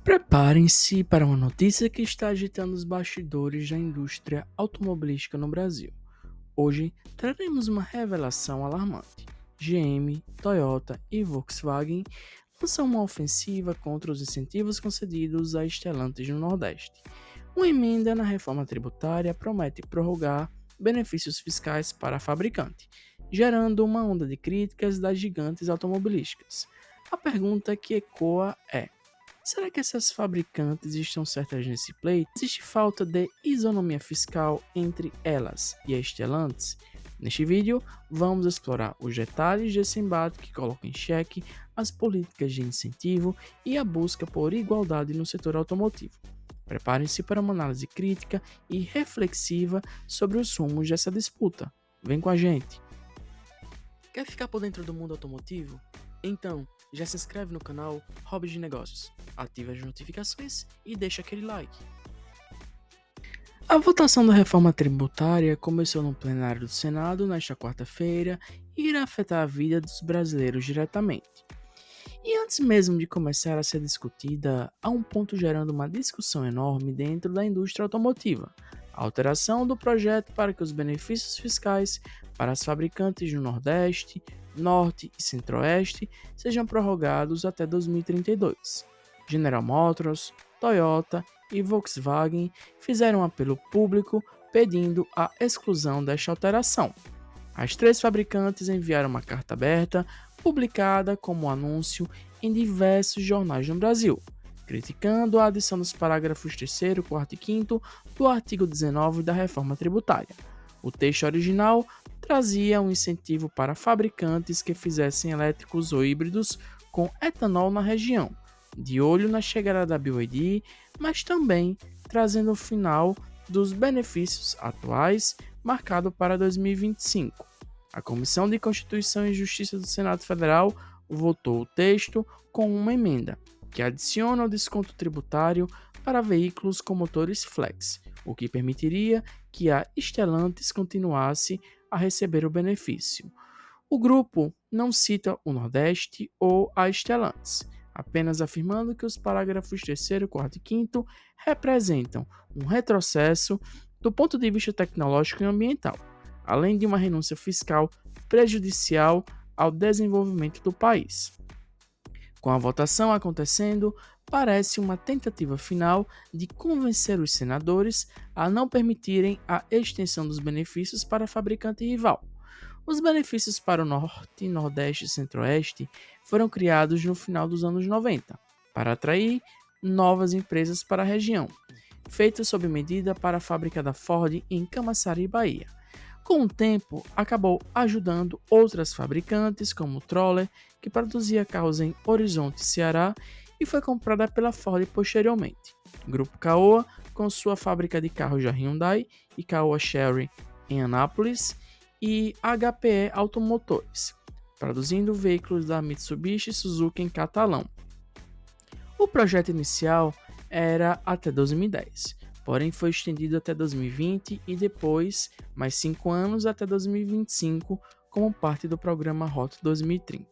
Preparem-se para uma notícia que está agitando os bastidores da indústria automobilística no Brasil. Hoje traremos uma revelação alarmante. GM, Toyota e Volkswagen lançam uma ofensiva contra os incentivos concedidos a Stellantis no Nordeste. Uma emenda na reforma tributária promete prorrogar benefícios fiscais para a fabricante, gerando uma onda de críticas das gigantes automobilísticas. A pergunta que ecoa é: será que essas fabricantes estão certas nesse pleito? Existe falta de isonomia fiscal entre elas e a Stellantis? Neste vídeo, vamos explorar os detalhes desse embate que coloca em xeque as políticas de incentivo e a busca por igualdade no setor automotivo. Preparem-se para uma análise crítica e reflexiva sobre os rumos dessa disputa. Vem com a gente! Quer ficar por dentro do mundo automotivo? Então, já se inscreve no canal Hobbies de Negócios, ativa as notificações e deixa aquele like. A votação da reforma tributária começou no plenário do Senado nesta quarta-feira e irá afetar a vida dos brasileiros diretamente. E antes mesmo de começar a ser discutida, há um ponto gerando uma discussão enorme dentro da indústria automotiva: a alteração do projeto para que os benefícios fiscais para as fabricantes do Nordeste, Norte e Centro-Oeste sejam prorrogados até 2032. General Motors, Toyota e Volkswagen fizeram um apelo público pedindo a exclusão desta alteração. As três fabricantes enviaram uma carta aberta, publicada como anúncio em diversos jornais no Brasil, criticando a adição dos parágrafos 3º, 4º e 5º do artigo 19 da reforma tributária. O texto original trazia um incentivo para fabricantes que fizessem elétricos ou híbridos com etanol na região, de olho na chegada da BYD, mas também trazendo o final dos benefícios atuais marcado para 2025. A Comissão de Constituição e Justiça do Senado Federal votou o texto com uma emenda que adiciona o desconto tributário para veículos com motores flex, o que permitiria que a Stellantis continuasse a receber o benefício. O grupo não cita o Nordeste ou a Stellantis, apenas afirmando que os parágrafos 3º, 4º e 5º representam um retrocesso do ponto de vista tecnológico e ambiental, além de uma renúncia fiscal prejudicial ao desenvolvimento do país. Com a votação acontecendo, parece uma tentativa final de convencer os senadores a não permitirem a extensão dos benefícios para a fabricante rival. Os benefícios para o Norte, Nordeste e Centro-Oeste foram criados no final dos anos 90, para atrair novas empresas para a região, feitos sob medida para a fábrica da Ford em Camaçari, Bahia. Com o tempo, acabou ajudando outras fabricantes, como o Troller, que produzia carros em Horizonte, Ceará, e foi comprada pela Ford posteriormente. Grupo Caoa, com sua fábrica de carros da Hyundai e Caoa Chery em Anápolis, e HPE Automotores, produzindo veículos da Mitsubishi Suzuki em Catalão. O projeto inicial era até 2010, porém foi estendido até 2020 e depois mais 5 anos até 2025 como parte do programa Rota 2030.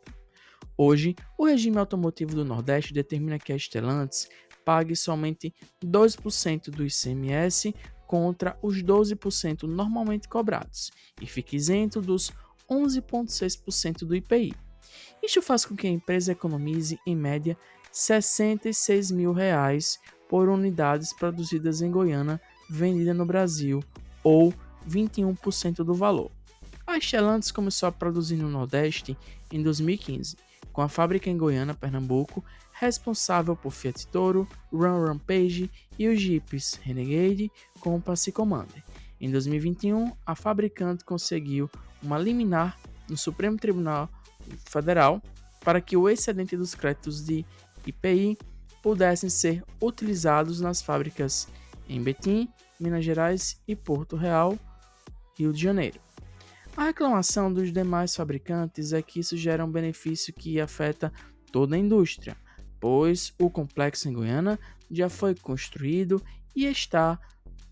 Hoje, o regime automotivo do Nordeste determina que a Stellantis pague somente 2% do ICMS contra os 12% normalmente cobrados e fique isento dos 11,6% do IPI. Isto faz com que a empresa economize, em média, R$ 66 mil por unidades produzidas em Goiânia vendida no Brasil, ou 21% do valor. A Stellantis começou a produzir no Nordeste em 2015, com a fábrica em Goiânia, Pernambuco, responsável por Fiat Toro, Ram Rampage e os Jeeps Renegade Compass e Commander. Em 2021, a fabricante conseguiu uma liminar no Supremo Tribunal Federal para que o excedente dos créditos de IPI pudessem ser utilizados nas fábricas em Betim, Minas Gerais e Porto Real, Rio de Janeiro. A reclamação dos demais fabricantes é que isso gera um benefício que afeta toda a indústria, pois o complexo em Goiânia já foi construído e está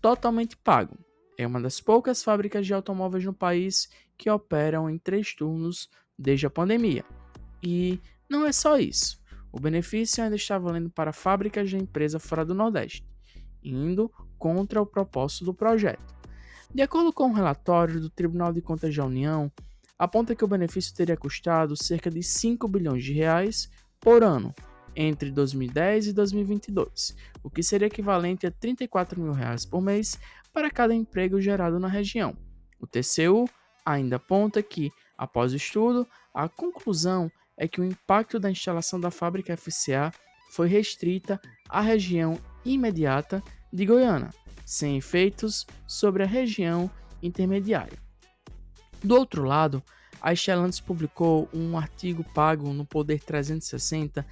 totalmente pago. É uma das poucas fábricas de automóveis no país que operam em 3 turnos desde a pandemia. E não é só isso. O benefício ainda está valendo para fábricas da empresa fora do Nordeste, indo contra o propósito do projeto. De acordo com um relatório do Tribunal de Contas da União, aponta que o benefício teria custado cerca de 5 bilhões de reais por ano entre 2010 e 2022, o que seria equivalente a 34 mil reais por mês para cada emprego gerado na região. O TCU ainda aponta que, após o estudo, a conclusão é que o impacto da instalação da fábrica FCA foi restrita à região imediata de Goiânia, sem efeitos sobre a região intermediária. Do outro lado, a Stellantis publicou um artigo pago no Poder 360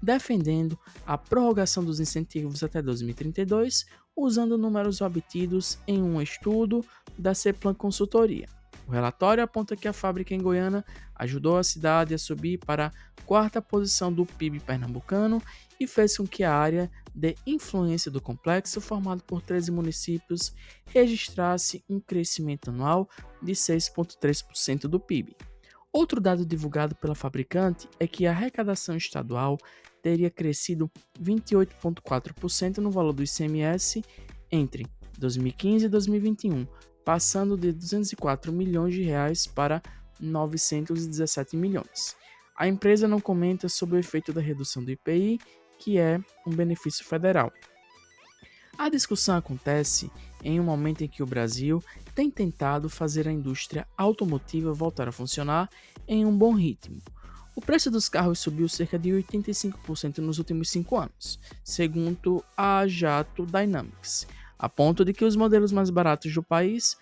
defendendo a prorrogação dos incentivos até 2032, usando números obtidos em um estudo da Ceplan Consultoria. O relatório aponta que a fábrica em Goiânia ajudou a cidade a subir para a quarta posição do PIB pernambucano e fez com que a área de influência do complexo, formado por 13 municípios, registrasse um crescimento anual de 6,3% do PIB. Outro dado divulgado pela fabricante é que a arrecadação estadual teria crescido 28,4% no valor do ICMS entre 2015 e 2021, passando de 204 milhões de reais para 917 milhões. A empresa não comenta sobre o efeito da redução do IPI, que é um benefício federal. A discussão acontece em um momento em que o Brasil tem tentado fazer a indústria automotiva voltar a funcionar em um bom ritmo. O preço dos carros subiu cerca de 85% nos últimos 5 anos, segundo a Jato Dynamics, a ponto de que os modelos mais baratos do país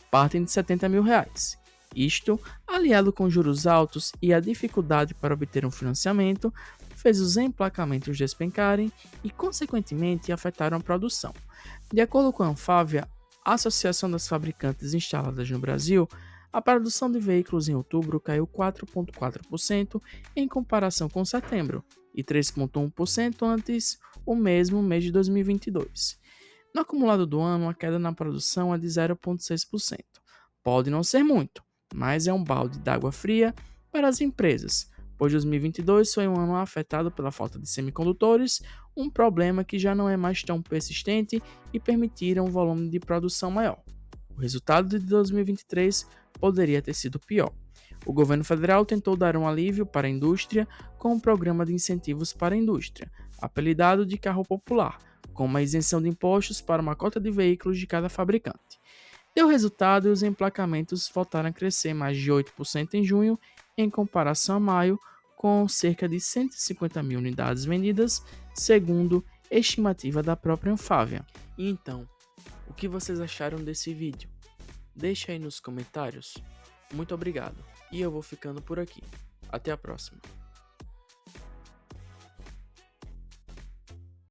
partem de 70 mil reais. Isto, aliado com juros altos e a dificuldade para obter um financiamento, fez os emplacamentos despencarem e, consequentemente, afetaram a produção. De acordo com a Anfávia, a Associação das Fabricantes Instaladas no Brasil, a produção de veículos em outubro caiu 4,4% em comparação com setembro e 3,1% antes o mesmo mês de 2022. No acumulado do ano, a queda na produção é de 0,6%. Pode não ser muito, mas é um balde d'água fria para as empresas, pois 2022 foi um ano afetado pela falta de semicondutores, um problema que já não é mais tão persistente e permitiram um volume de produção maior. O resultado de 2023 poderia ter sido pior. O governo federal tentou dar um alívio para a indústria com um programa de incentivos para a indústria, apelidado de carro popular, com uma isenção de impostos para uma cota de veículos de cada fabricante. Deu resultado e os emplacamentos voltaram a crescer mais de 8% em junho, em comparação a maio, com cerca de 150 mil unidades vendidas, segundo estimativa da própria Anfávia. E então, o que vocês acharam desse vídeo? Deixe aí nos comentários. Muito obrigado, e eu vou ficando por aqui. Até a próxima.